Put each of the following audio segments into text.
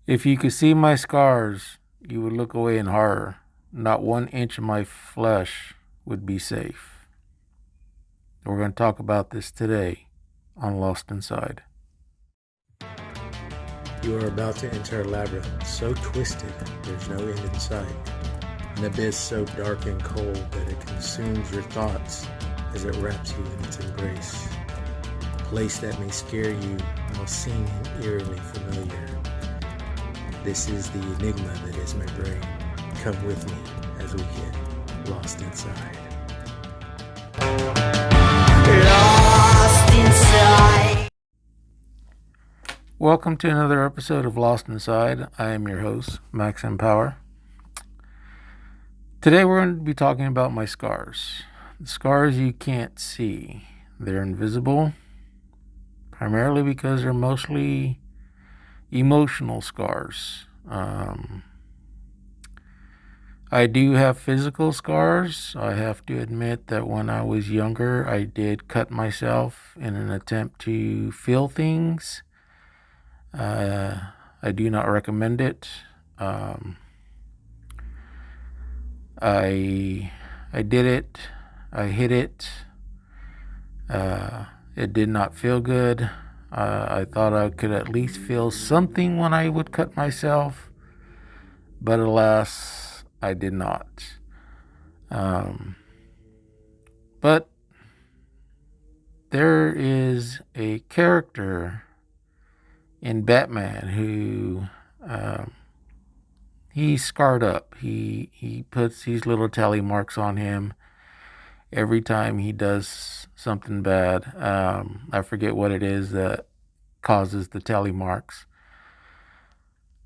If you could see my scars, you would look away in horror. Not 1 inch of my flesh would be safe. We're going to talk about this today on Lost Inside. You are about to enter a labyrinth so twisted there's no end in sight. An abyss so dark and cold that it consumes your thoughts as it wraps you in its embrace. A place that may scare you while seeming eerily familiar. This is the enigma that is my brain. Come with me as we get lost inside. Lost inside. Welcome to another episode of Lost Inside. I am your host, Max Empower. Today we're going to be talking about my scars. The scars you can't see. They're invisible, primarily because they're mostly emotional scars. I do have physical scars. I have to admit that when I was younger, I did cut myself in an attempt to feel things. I do not recommend it. I did it. I hit it. It did not feel good. I thought I could at least feel something when I would cut myself, but alas, I did not. But there is a character in Batman who he's scarred up. He puts these little tally marks on him every time he does something bad. I forget what it is that causes the tally marks.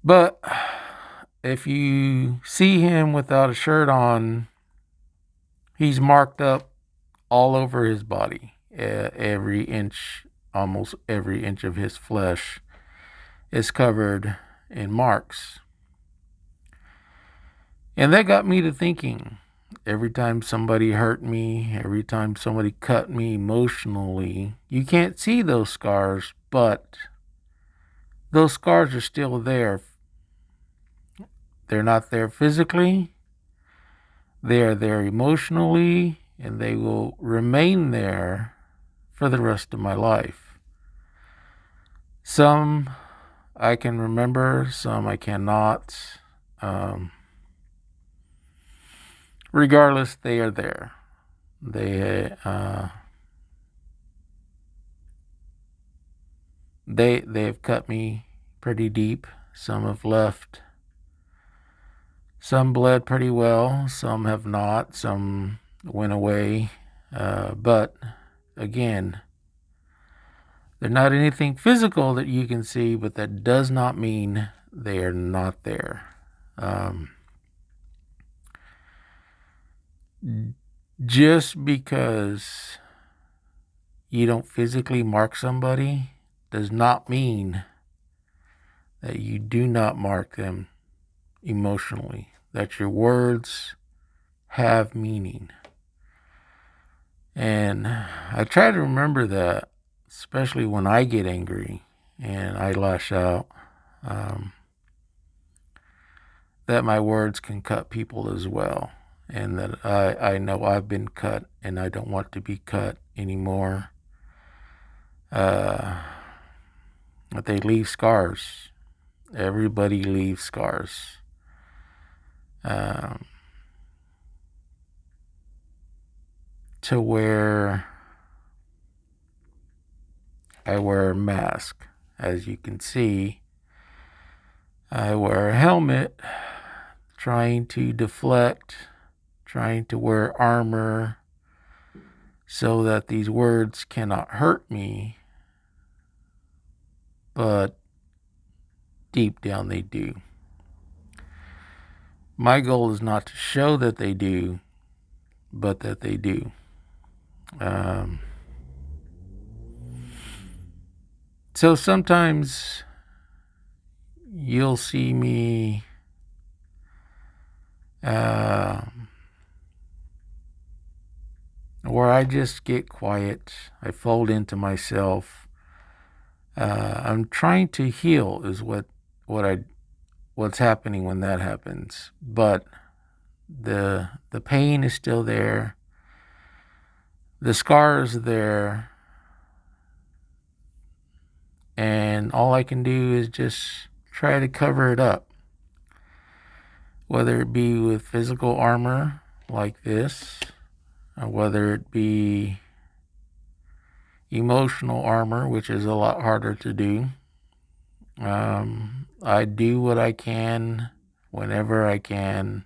But if you see him without a shirt on, he's marked up all over his body. Every inch, almost every inch of his flesh is covered in marks. And that got me to thinking. Every time somebody hurt me, every time somebody cut me emotionally, you can't see those scars, but those scars are still there. They're not there physically, they are there emotionally, and they will remain there for the rest of my life. Some I can remember, some I cannot. Regardless, they are there. They've cut me pretty deep. Some have left. Some bled pretty well. Some have not. Some went away. But again, they're not anything physical that you can see, but that does not mean they are not there. Just because you don't physically mark somebody does not mean that you do not mark them emotionally, that your words have meaning. And I try to remember that, especially when I get angry and I lash out, that my words can cut people as well. And that I know I've been cut and I don't want to be cut anymore. But they leave scars. Everybody leaves scars. To where I wear a mask. As you can see, I wear a helmet, trying to deflect, trying to wear armor so that these words cannot hurt me, but deep down they do. My goal is not to show that they do, but that they do. So sometimes you'll see me where I just get quiet. I fold into myself. I'm trying to heal is what I what's happening when that happens. But the pain is still there. The scar is there. And all I can do is just try to cover it up. Whether it be with physical armor like this, or whether it be emotional armor, which is a lot harder to do. I do what I can whenever I can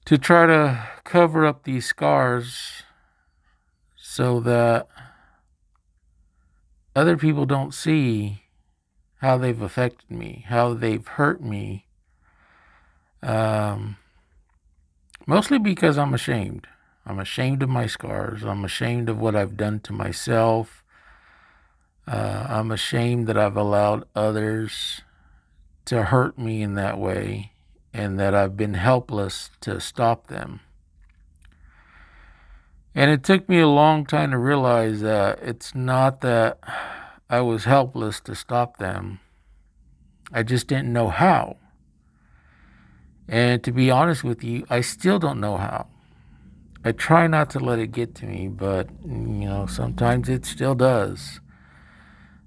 to try to cover up these scars so that other people don't see how they've affected me, how they've hurt me. Um, Mostly because I'm ashamed. I'm ashamed of my scars. I'm ashamed of what I've done to myself. I'm ashamed that I've allowed others to hurt me in that way and that I've been helpless to stop them. And it took me a long time to realize that it's not that I was helpless to stop them. I just didn't know how. And to be honest with you, I still don't know how. I try not to let it get to me, but sometimes it still does.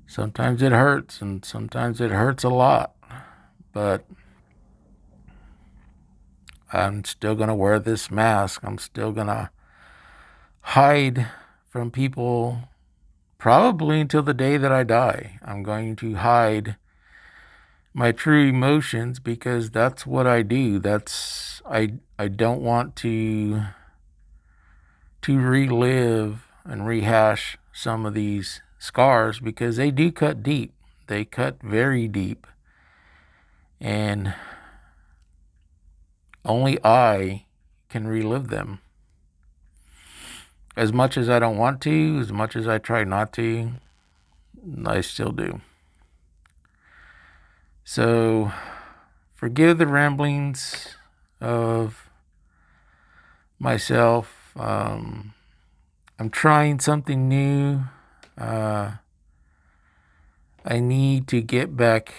Sometimes it hurts, and sometimes it hurts a lot. But I'm still going to wear this mask. I'm still going to hide from people probably until the day that I die. I'm going to hide my true emotions because that's what I do. I don't want to relive and rehash some of these scars because they do cut deep. They cut very deep. And only I can relive them. As much as I don't want to, as much as I try not to, I still do. So, forgive the ramblings of myself. I'm trying something new. I need to get back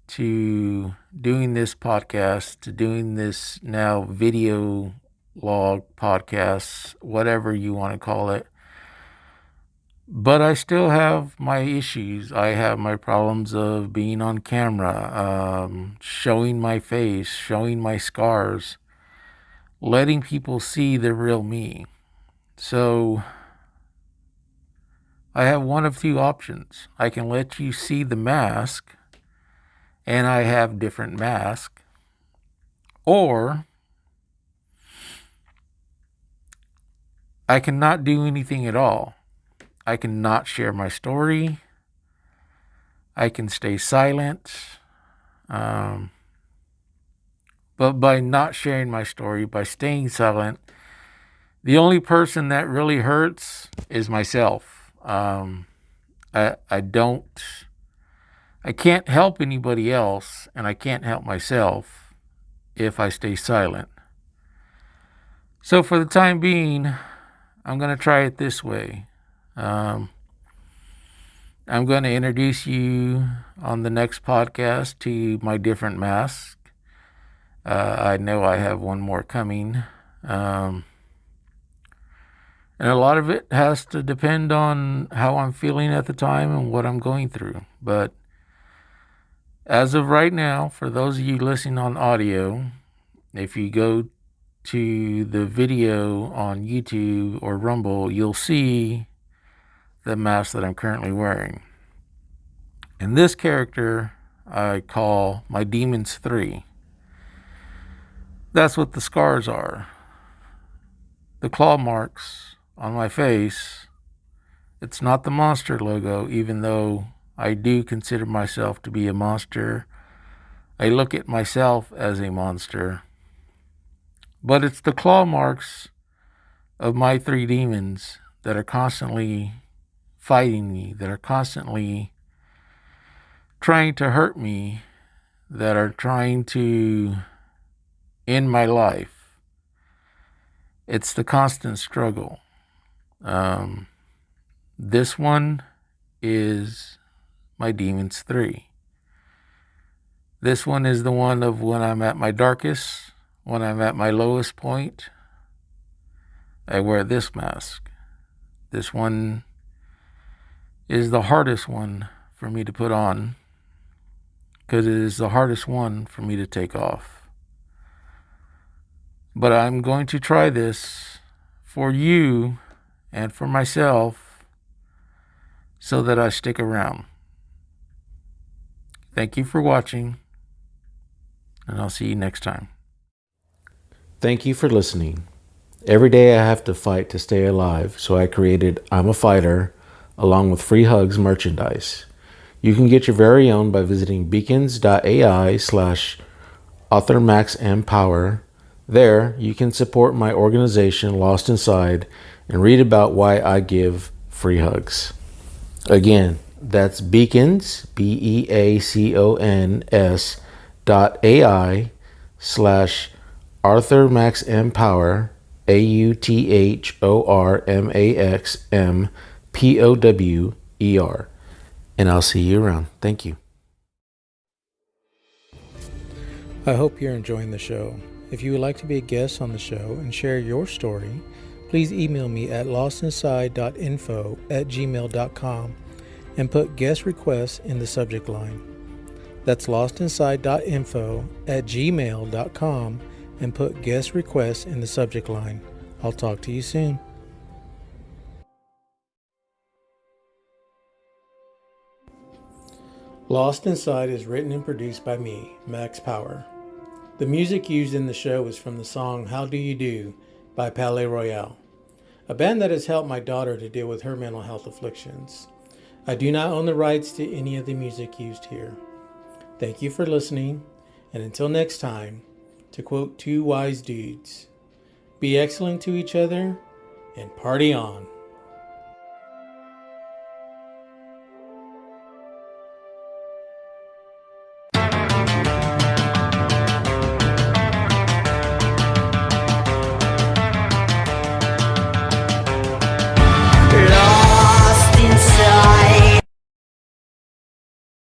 to doing this podcast, to doing this now video log podcast, whatever you want to call it. But I still have my issues. I have my problems of being on camera, showing my face, showing my scars, letting people see the real me. So I have one of two options. I can let you see the mask, and I have different masks, or I cannot do anything at all. I cannot share my story. I can stay silent. Um, but by not sharing my story, by staying silent, the only person that really hurts is myself. I don't, I can't help anybody else, and I can't help myself if I stay silent. So for the time being, I'm going to try it this way. Um, I'm going to introduce you on the next podcast to my different masks. I know I have one more coming. And a lot of it has to depend on how I'm feeling at the time and what I'm going through. But as of right now, for those of you listening on audio, if you go to the video on YouTube or Rumble, you'll see the mask that I'm currently wearing. And this character I call my Demons 3. That's what the scars are. The claw marks on my face, it's not the monster logo, even though I do consider myself to be a monster. I look at myself as a monster. But it's the claw marks of my three demons that are constantly fighting me, that are constantly trying to hurt me, that are trying to end my life. It's the constant struggle. This one is my Demons 3. This one is the one of when I'm at my darkest, when I'm at my lowest point. I wear this mask. This one is the hardest one for me to put on because it is the hardest one for me to take off. But I'm going to try this for you and for myself so that I stick around. Thank you for watching, and I'll see you next time. Thank you for listening. Every day I have to fight to stay alive, so I created I'm a Fighter along with free hugs merchandise. You can get your very own by visiting beacons.ai/authormaxmpower. There, you can support my organization Lost Inside and read about why I give free hugs. Again, that's beacons, beacons.ai/ArthurMaxMpower, AuthorMaxMPower. And I'll see you around. Thank you. I hope you're enjoying the show. If you would like to be a guest on the show and share your story, please email me at lostinside.info@gmail.com and put guest requests in the subject line. That's lostinside.info@gmail.com and put guest requests in the subject line. I'll talk to you soon. Lost Inside is written and produced by me, Max Power. The music used in the show is from the song How Do You Do by Palais Royale, a band that has helped my daughter to deal with her mental health afflictions. I do not own the rights to any of the music used here. Thank you for listening, and until next time, to quote two wise dudes, be excellent to each other and party on.